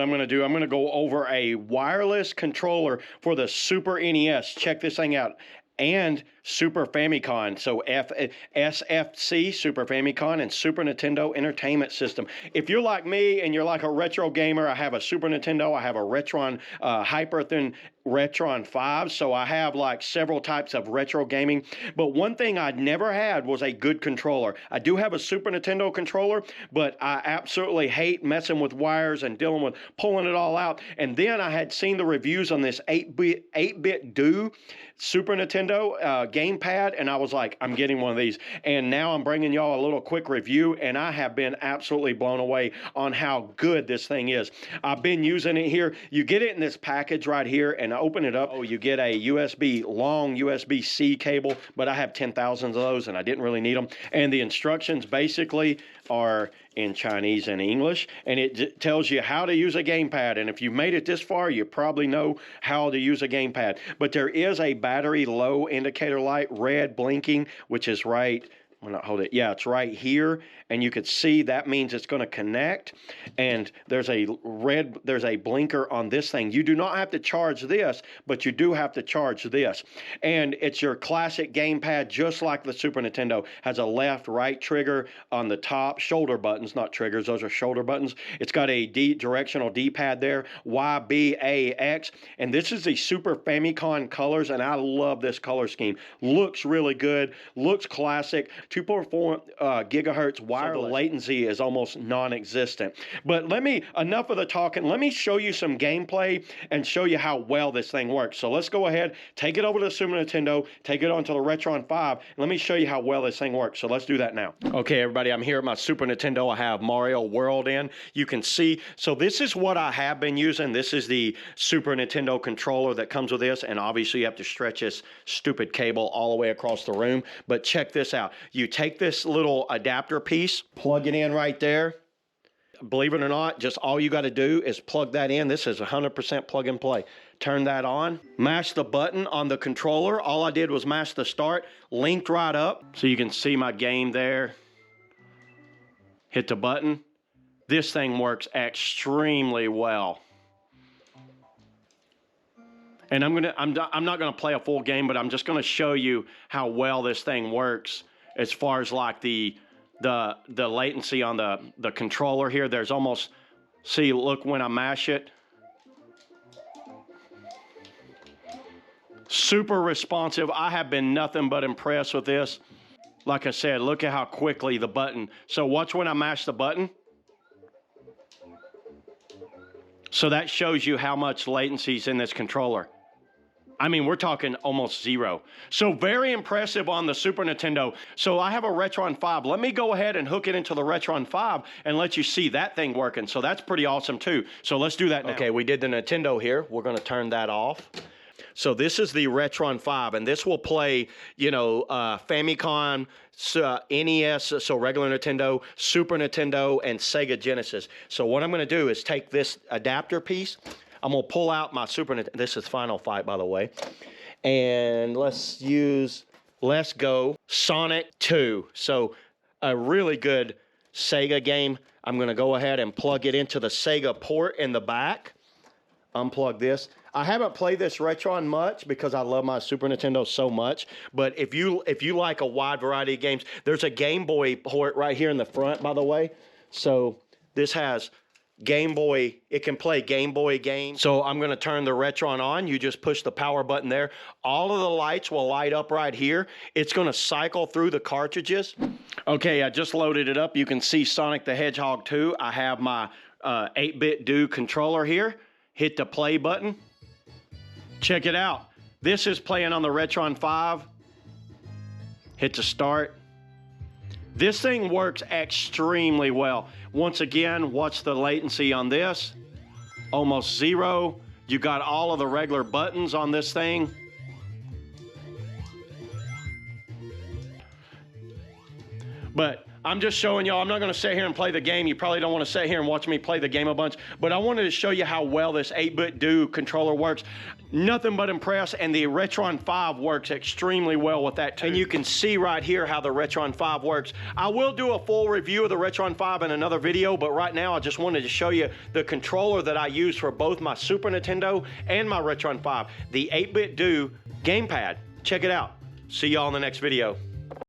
I'm going to do. I'm going to go over a wireless controller for the Super NES. Check this thing out. And Super Famicom, so SFC, Super Famicom, and Super Nintendo Entertainment System. If you're like me and you're like a retro gamer, I have a Super Nintendo, I have a RetroN Hyperkin RetroN 5, so I have like several types of retro gaming. But one thing I never had was a good controller. I do have a Super Nintendo controller, but I absolutely hate messing with wires and dealing with pulling it all out. And then I had seen the reviews on this 8Bitdo Super Nintendo Gamepad, and I was like, I'm getting one of these. And now I'm bringing y'all a little quick review, and I have been absolutely blown away on how good this thing is. I've been using it here. You get it in this package right here, and I open it up. Oh, you get a long USB-C cable, but I have 10,000 of those, and I didn't really need them. And the instructions basically are in Chinese and English, and it tells you how to use a gamepad. And if you've made it this far, you probably know how to use a gamepad. But there is a battery low indicator light, red blinking, which is right. I'm gonna hold it. Yeah, it's right here, and you could see that means it's going to connect. And there's a blinker on this thing. You do not have to charge this, but you do have to charge this. And it's your classic gamepad, just like the Super Nintendo. Has a left, right trigger on the top, shoulder buttons, not triggers. Those are shoulder buttons. It's got a directional D-pad there, Y, B, A, X. And this is the Super Famicom colors, and I love this color scheme. Looks really good. Looks classic. 2.4 gigahertz wireless. So the latency is almost non-existent. But enough of the talking. Let me show you some gameplay and show you how well this thing works. So let's go ahead, take it over to the Super Nintendo, take it onto the RetroN 5, and let me show you how well this thing works. So let's do that now. Okay, everybody, I'm here at my Super Nintendo. I have Mario World in. You can see, so this is what I have been using. This is the Super Nintendo controller that comes with this, and obviously you have to stretch this stupid cable all the way across the room. But check this out. You take this little adapter piece, plug it in right there. Believe it or not, just all you got to do is plug that in. This is 100% plug and play. Turn that on, mash the button on the controller. All I did was mash the start, linked right up. So you can see my game there. Hit the button. This thing works extremely well. And I'm not gonna play a full game, but I'm just gonna show you how well this thing works as far as like the latency on the controller here. There's almost, see, look when I mash it. Super responsive. I have been nothing but impressed with this. Like I said, look at how quickly the button. So watch when I mash the button. So that shows you how much latency is in this controller. I mean, we're talking almost zero. So very impressive on the Super Nintendo. So I have a RetroN 5. Let me go ahead and hook it into the RetroN 5 and let you see that thing working. So that's pretty awesome too. So let's do that now. Okay, we did the Nintendo here. We're gonna turn that off. So this is the RetroN 5, and this will play, you know, Famicom, NES, so regular Nintendo, Super Nintendo, and Sega Genesis. So what I'm gonna do is take this adapter piece. I'm gonna pull out my Super Nintendo. This is Final Fight, by the way. And let's go Sonic 2. So a really good Sega game. I'm gonna go ahead and plug it into the Sega port in the back. Unplug this. I haven't played this RetroN much because I love my Super Nintendo so much. But if you like a wide variety of games, there's a Game Boy port right here in the front, by the way. So this has Game Boy, it can play Game Boy games. So I'm gonna turn the RetroN on. You just push the power button there. All of the lights will light up right here. It's gonna cycle through the cartridges. Okay, I just loaded it up. You can see Sonic the Hedgehog 2. I have my 8Bitdo controller here. Hit the play button. Check it out. This is playing on the RetroN 5. Hit the start. This thing works extremely well. Once again, watch the latency on this. Almost zero. You got all of the regular buttons on this thing. But I'm just showing y'all. I'm not going to sit here and play the game. You probably don't want to sit here and watch me play the game a bunch, but I wanted to show you how well this 8BitDo controller works. Nothing but impressed, and the RetroN 5 works extremely well with that too. And you can see right here how the RetroN 5 works. I will do a full review of the RetroN 5 in another video, but right now I just wanted to show you the controller that I use for both my Super Nintendo and my RetroN 5, the 8BitDo Gamepad. Check it out. See y'all in the next video.